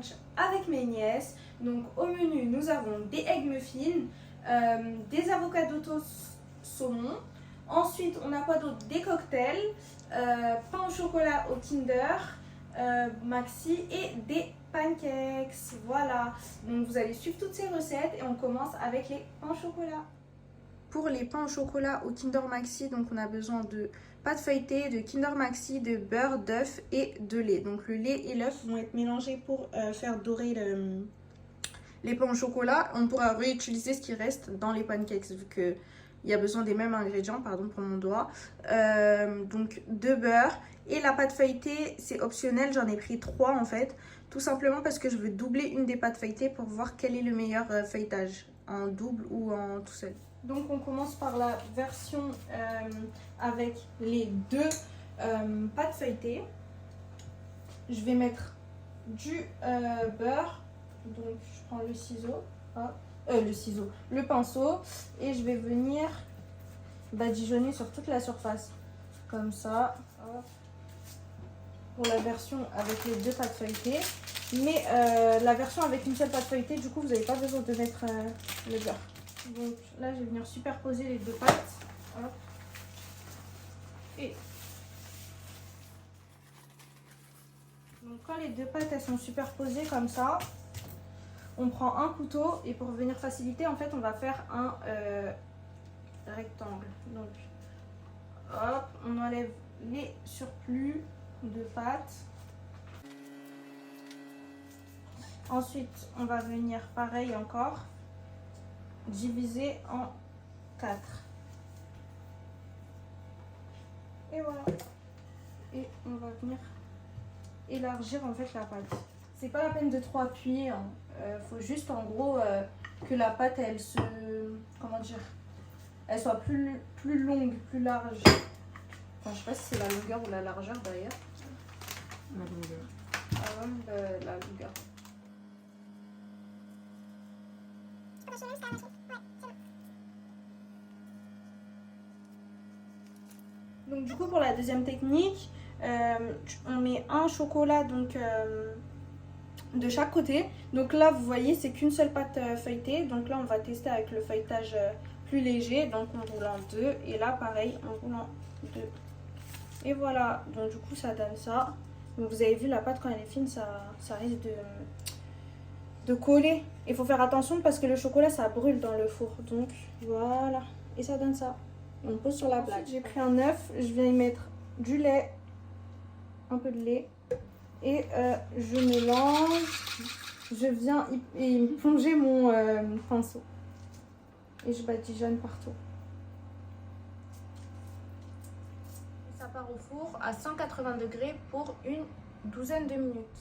brunch avec mes nièces. Donc au menu, nous avons des egg muffins, des avocados toast saumon. Ensuite, on a quoi d'autre? Des cocktails, pain au chocolat au Kinder Maxi et des pancakes. Voilà, donc vous allez suivre toutes ces recettes et on commence avec les pains au chocolat. Pour les pains au chocolat au Kinder Maxi, donc on a besoin de pâte feuilletée, de Kinder Maxi, de beurre, d'œuf et de lait. Donc le lait et l'œuf vont être mélangés pour faire dorer les pains au chocolat. On pourra réutiliser ce qui reste dans les pancakes vu que il y a besoin des mêmes ingrédients, pardon pour mon doigt. Donc de beurre et la pâte feuilletée, c'est optionnel, j'en ai pris 3 en fait. Tout simplement parce que je veux doubler une des pâtes feuilletées pour voir quel est le meilleur feuilletage, en double ou en tout seul. Donc on commence par la version avec les 2 pâtes feuilletées. Je vais mettre du beurre, donc je prends le ciseau, le pinceau, et je vais venir badigeonner sur toute la surface, comme ça, hop, pour la version avec les 2 pâtes feuilletées. Mais la version avec une seule pâte feuilletée, du coup vous n'avez pas besoin de mettre le beurre. Donc là, je vais venir superposer les 2 pâtes. Hop. Et donc quand les 2 pâtes elles sont superposées comme ça, on prend un couteau et pour venir faciliter, en fait, on va faire un rectangle. Donc, hop, on enlève les surplus de pâtes. Ensuite, on va venir pareil encore diviser en 4. Et voilà. Et on va venir élargir en fait la pâte. C'est pas la peine de trop appuyer. Hein. Faut juste en gros que la pâte elle se. Comment dire? Elle soit plus longue, plus large. Enfin, je sais pas si c'est la longueur ou la largeur d'ailleurs. La longueur. Ah ouais, la longueur. Donc du coup pour la deuxième technique, on met un chocolat donc de chaque côté. Donc là vous voyez c'est qu'une seule pâte feuilletée. Donc là on va tester avec le feuilletage plus léger. Donc on roule en 2 et là pareil on roule en 2. Et voilà, donc du coup ça donne ça. Donc vous avez vu la pâte quand elle est fine ça risque de coller. Il faut faire attention parce que le chocolat ça brûle dans le four. Donc voilà, et ça donne ça. On pose sur la plaque. J'ai pris un œuf, je viens y mettre du lait, un peu de lait, et je mélange. Je viens y plonger mon pinceau et je badigeonne partout. Ça part au four à 180 degrés pour une douzaine de minutes.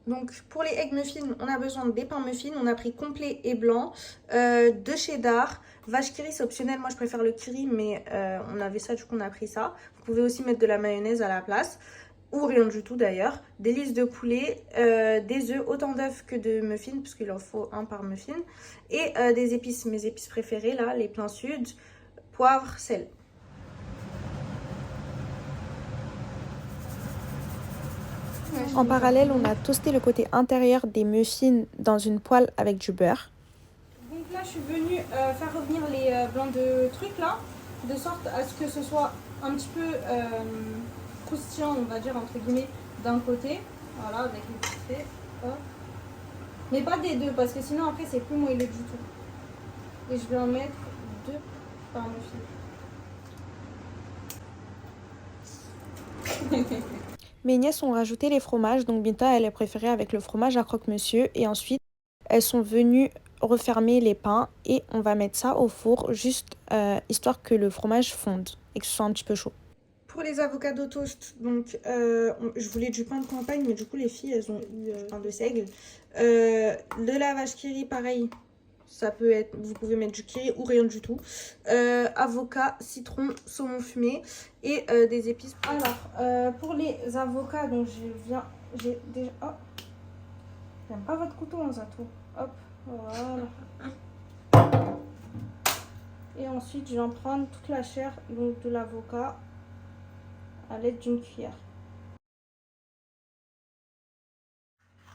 Donc pour les egg muffins, on a besoin des pains muffins. On a pris complet et blanc, de cheddar, vache qui rit, c'est optionnel. Moi je préfère le qui rit, mais on avait ça, du coup on a pris ça. Vous pouvez aussi mettre de la mayonnaise à la place, ou rien du tout d'ailleurs. Des lisses de poulet, des œufs, autant d'œufs que de muffins, parce qu'il en faut un par muffin. Et des épices, mes épices préférées là, les pleins sud, poivre, sel. En parallèle, on a toasté le côté intérieur des muffins dans une poêle avec du beurre. Donc là, je suis venue faire revenir les blancs de trucs là, de sorte à ce que ce soit un petit peu croustillant, on va dire entre guillemets, d'un côté. Voilà, avec les petits traits. Hop. Mais pas des 2, parce que sinon après c'est plus moelleux du tout. Et je vais en mettre 2 par muffin. Mes nièces ont rajouté les fromages, donc Binta elle est préférée avec le fromage à croque-monsieur. Et ensuite, elles sont venues refermer les pains et on va mettre ça au four, juste histoire que le fromage fonde et que ce soit un petit peu chaud. Pour les avocados toast, donc je voulais du pain de campagne, mais du coup les filles elles ont eu pain de seigle. De la vache qui rit, pareil. Ça peut être, vous pouvez mettre du kiri ou rien du tout. Avocat, citron, saumon fumé et des épices. Alors, pour les avocats, donc j'ai déjà... Oh, j'aime pas votre couteau, hein, Zato. Hop, voilà. Et ensuite, je vais en prendre toute la chair donc, de l'avocat à l'aide d'une cuillère.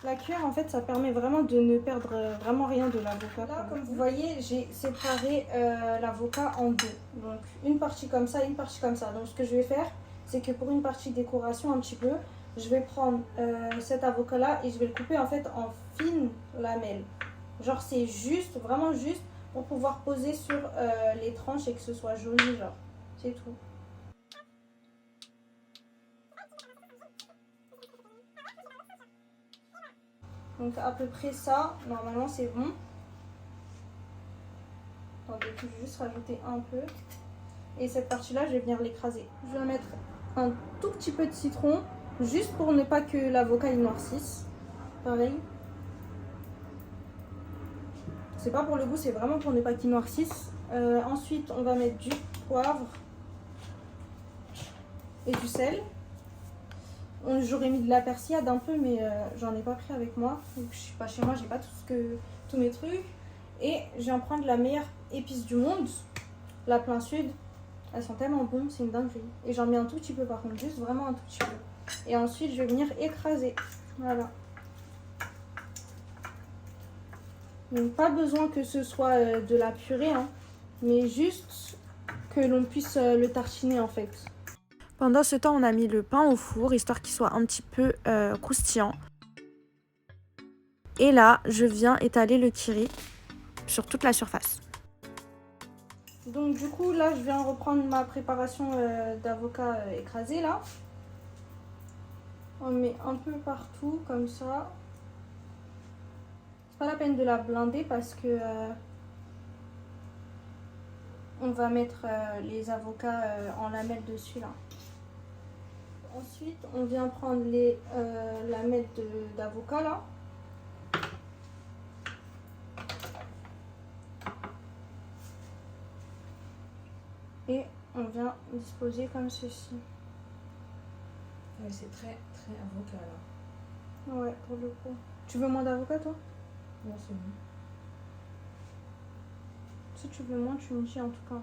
La cuillère, en fait, ça permet vraiment de ne perdre vraiment rien de l'avocat. Là, comme vous voyez, j'ai séparé l'avocat en deux. Donc, une partie comme ça, une partie comme ça. Donc, ce que je vais faire, c'est que pour une partie décoration un petit peu, je vais prendre cet avocat-là et je vais le couper en fait en fines lamelles. Genre, c'est juste, vraiment juste pour pouvoir poser sur les tranches et que ce soit joli, genre. C'est tout. Donc à peu près ça, normalement c'est bon. Attendez, je vais juste rajouter un peu. Et cette partie-là, je vais venir l'écraser. Je vais mettre un tout petit peu de citron, juste pour ne pas que l'avocat il noircisse. Pareil. C'est pas pour le goût, c'est vraiment pour ne pas qu'il noircisse. Ensuite, on va mettre du poivre et du sel. J'aurais mis de la persillade un peu, mais j'en ai pas pris avec moi. Donc, je suis pas chez moi, j'ai pas tous mes trucs. Et je vais en prendre la meilleure épice du monde, la plein sud. Elles sont tellement bonnes, c'est une dinguerie. Et j'en mets un tout petit peu par contre, juste vraiment un tout petit peu. Et ensuite, je vais venir écraser. Voilà. Donc pas besoin que ce soit de la purée, hein, mais juste que l'on puisse le tartiner en fait. Pendant ce temps, on a mis le pain au four, histoire qu'il soit un petit peu croustillant. Et là, je viens étaler le kiri sur toute la surface. Donc du coup, là, je viens reprendre ma préparation d'avocat écrasé, là. On met un peu partout, comme ça. C'est pas la peine de la blinder parce que on va mettre les avocats en lamelles dessus, là. Ensuite, on vient prendre les lamelles d'avocat, là. Et on vient disposer comme ceci. Ouais, c'est très avocat là. Ouais, pour le coup. Tu veux moins d'avocat, toi? Non, c'est bon. Si tu veux moins, tu me dis en tout cas.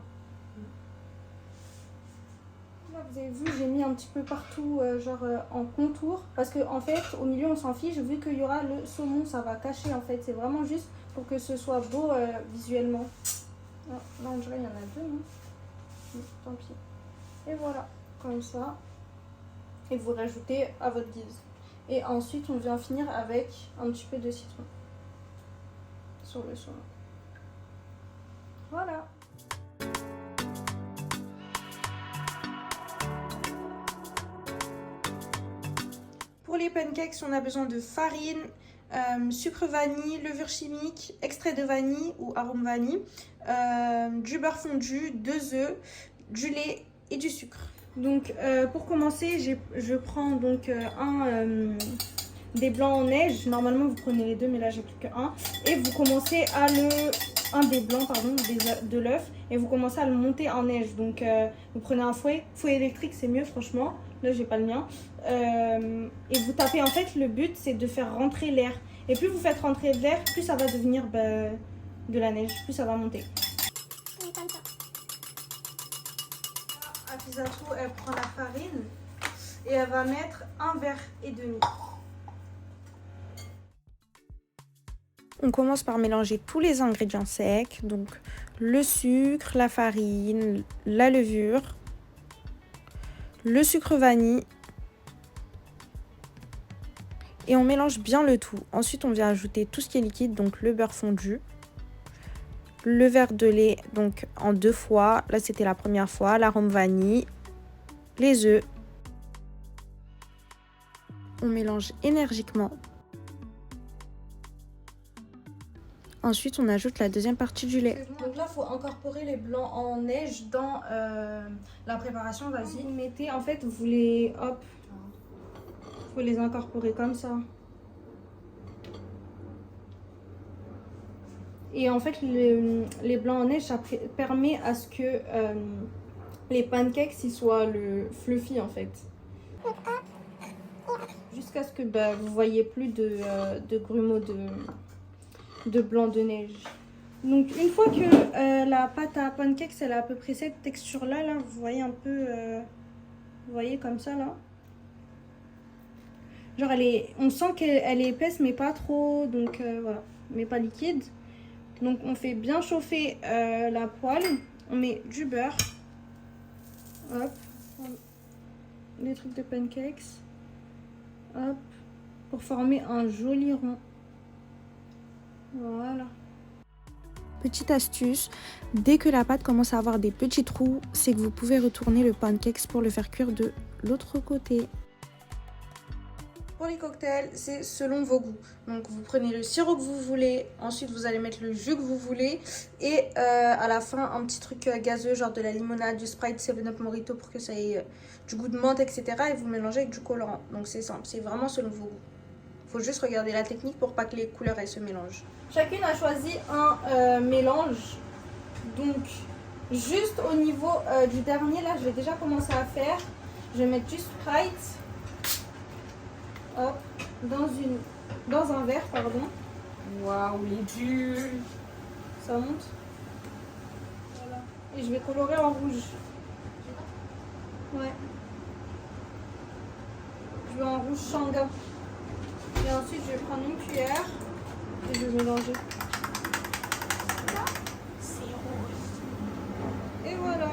Là, vous avez vu, j'ai mis un petit peu partout, en contour. Parce qu'en fait, au milieu, on s'en fiche. Vu qu'il y aura le saumon, ça va cacher en fait. C'est vraiment juste pour que ce soit beau visuellement. Ah, là, on dirait qu'il y en a deux, non? Mais tant pis. Et voilà, comme ça. Et vous rajoutez à votre guise. Et ensuite, on vient finir avec un petit peu de citron sur le saumon. Voilà. Pour les pancakes, on a besoin de farine, sucre vanille, levure chimique, extrait de vanille ou arôme vanille, du beurre fondu, 2 œufs, du lait et du sucre. Donc pour commencer, je prends donc des blancs en neige. Normalement vous prenez les deux, mais là j'ai plus qu'un. Et vous commencez à un des blancs de l'œuf, et vous commencez à le monter en neige. Donc vous prenez un fouet électrique, c'est mieux franchement. Là j'ai pas le mien. Et vous tapez, en fait le but c'est de faire rentrer l'air. Et plus vous faites rentrer de l'air, plus ça va devenir de la neige, plus ça va monter. Afisatou, elle prend la farine et elle va mettre 1,5 verre. On commence par mélanger tous les ingrédients secs, donc le sucre, la farine, la levure, le sucre vanille. Et on mélange bien le tout. Ensuite, on vient ajouter tout ce qui est liquide, donc le beurre fondu, le verre de lait, donc en 2 fois. Là, c'était la première fois. L'arôme vanille, les œufs. On mélange énergiquement. Ensuite, on ajoute la deuxième partie du lait. Donc là, il faut incorporer les blancs en neige dans la préparation. Vas-y. Vous mettez, en fait, vous les... Hop. Faut les incorporer comme ça. Et en fait, les blancs en neige, ça permet à ce que les pancakes ils soient fluffy en fait. Jusqu'à ce que vous voyez plus de grumeaux de blanc de neige. Donc une fois que la pâte à pancakes elle a à peu près cette texture là, vous voyez un peu, vous voyez comme ça là. Genre, on sent qu'elle est épaisse, mais pas trop. Donc, voilà. Mais pas liquide. Donc, on fait bien chauffer la poêle. On met du beurre. Hop. Des trucs de pancakes. Hop. Pour former un joli rond. Voilà. Petite astuce, dès que la pâte commence à avoir des petits trous, c'est que vous pouvez retourner le pancakes pour le faire cuire de l'autre côté. Pour les cocktails, c'est selon vos goûts. Donc vous prenez le sirop que vous voulez, ensuite vous allez mettre le jus que vous voulez et à la fin un petit truc gazeux, genre de la limonade, du Sprite, 7-Up Mojito pour que ça ait du goût de menthe, etc. Et vous mélangez avec du colorant. Donc c'est simple, c'est vraiment selon vos goûts. Faut juste regarder la technique pour pas que les couleurs elles se mélangent. Chacune a choisi un mélange. Donc juste au niveau du dernier, là je vais déjà commencer à faire. Je vais mettre du Sprite. Hop, dans un verre, pardon. Waouh, il est dur. Ça monte. Voilà. Et je vais colorer en rouge. Ouais. Je vais en rouge Shanga. Et ensuite, je vais prendre une cuillère et je vais mélanger. C'est rose. Et voilà.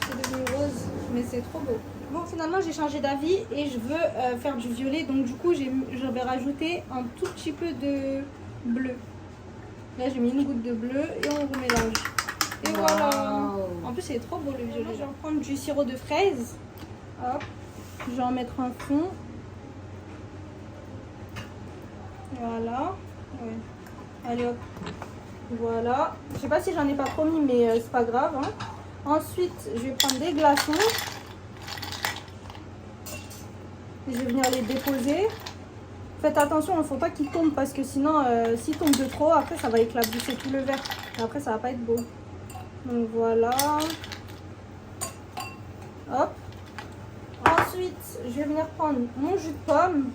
C'est devenu rose, mais c'est trop beau. Bon, finalement, j'ai changé d'avis et je veux faire du violet. Donc, du coup, je vais rajouter un tout petit peu de bleu. Là, j'ai mis une goutte de bleu et on remélange. Et Wow. voilà. En plus, c'est trop beau le violet. Je vais prendre du sirop de fraise. Hop. Je vais en mettre un fond. Voilà. Ouais. Allez hop. Voilà. Je sais pas si j'en ai pas trop mis, mais c'est pas grave. Hein. Ensuite, je vais prendre des glaçons. Je vais venir les déposer. Faites attention, il ne faut pas qu'ils tombent parce que sinon, s'ils tombent de trop, après ça va éclabousser tout le verre. Et après, ça va pas être beau. Donc voilà. Hop. Ensuite, je vais venir prendre mon jus de pomme.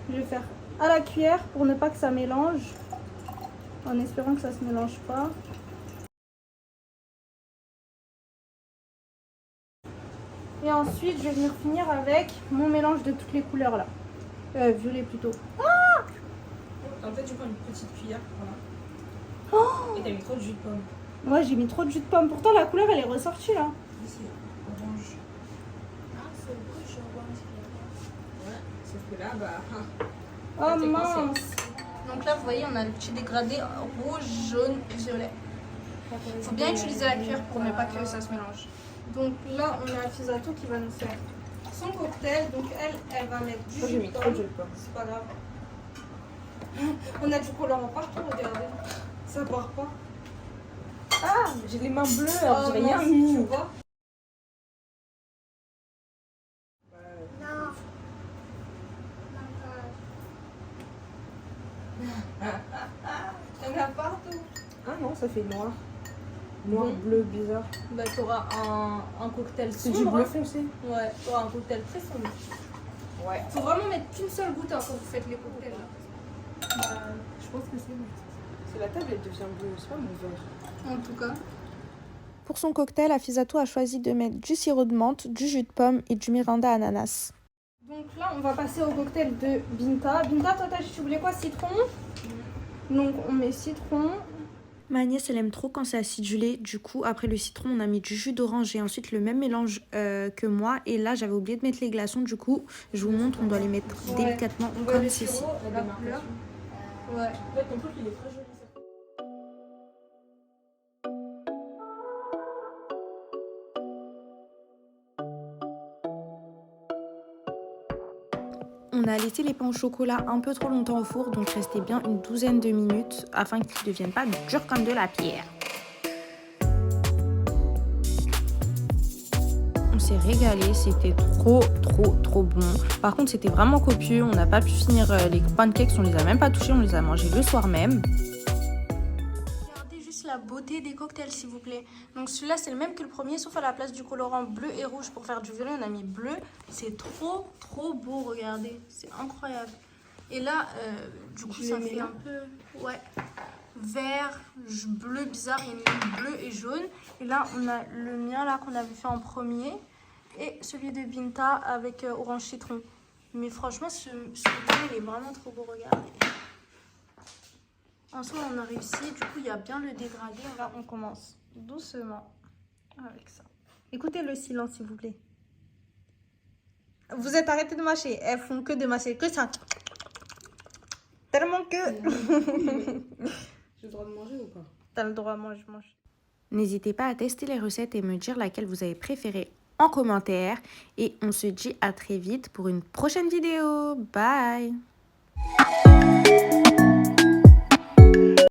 Je vais faire à la cuillère pour ne pas que ça mélange. En espérant que ça se mélange pas. Et ensuite, je vais venir finir avec mon mélange de toutes les couleurs là. Violet plutôt. En fait, tu prends une petite cuillère. Voilà. Oh, Et t'as mis trop de jus de pomme. ouais, j'ai mis trop de jus de pomme. Pourtant, la couleur, elle est ressortie là. Ici, orange. Ah, c'est beaucoup de choses. Ouais. Sauf que là, bah. Oh c'est mince. Donc là, vous voyez, on a le petit dégradé rouge, jaune et violet. Il faut bien utiliser la cuillère pour ne pas que ça se mélange. Donc là, on a Fisato qui va nous faire son cocktail. Donc elle va mettre du Moi, j'ai jus mis de trop de pomme. jus de pomme. C'est pas grave. On a du colorant partout, regardez. Ça part pas. Ah, j'ai les mains bleues, alors Oh, j'ai rien mince, mis. tu vois. Non. Il y en a partout. Ah non, ça fait noir. Noir, bleu, bizarre. Bah, t'auras un cocktail C'est sombre. du bleu foncé. Ouais, t'auras un cocktail très sombre. Ouais. Faut vraiment mettre qu'une seule goutte hein, quand vous faites les cocktails là. Je pense que c'est bon. C'est la table, elle devient bleue. C'est pas mon verre. En tout cas. Pour son cocktail, Afisato a choisi de mettre du sirop de menthe, du jus de pomme et du Miranda ananas. Donc là, on va passer au cocktail de Binta. Binta, toi, tu voulais quoi? Citron? Donc on met citron. Ma nièce, elle aime trop quand c'est acidulé. Du coup, après le citron, on a mis du jus d'orange et ensuite le même mélange que moi. Et là, j'avais oublié de mettre les glaçons. Du coup, je vous montre, on doit les mettre Ouais. délicatement On voit comme le ceci. sirop, la couleur. Ouais. En fait, ton truc, il est très joli. On a laissé les pains au chocolat un peu trop longtemps au four, donc restait bien une douzaine de minutes afin qu'ils ne deviennent pas durs comme de la pierre. On s'est régalé, c'était trop bon. Par contre, c'était vraiment copieux, on n'a pas pu finir les pancakes, on les a même pas touchés, on les a mangés le soir même. Regardez juste la beauté des cocktails, s'il vous plaît. Donc celui-là, c'est le même que le premier, sauf à la place du colorant bleu et rouge pour faire du violet, on a mis bleu. C'est trop beau, regardez, c'est incroyable. Et là, du coup, ça fait un peu, ouais, vert, bleu bizarre, il y a mis bleu et jaune. Et là, on a le mien là qu'on avait fait en premier et celui de Binta avec orange citron. Mais franchement, ce vin, il est vraiment trop beau, regardez. En soi, on a réussi. Du coup, il y a bien le dégradé. Là, on commence doucement avec ça. Écoutez le silence, s'il vous plaît. Vous êtes arrêtés de mâcher. Elles font que de mâcher. Que ça. Tellement que... J'ai le droit de manger ou pas? T'as le droit, mange. N'hésitez pas à tester les recettes et me dire laquelle vous avez préférée en commentaire. Et on se dit à très vite pour une prochaine vidéo. Bye!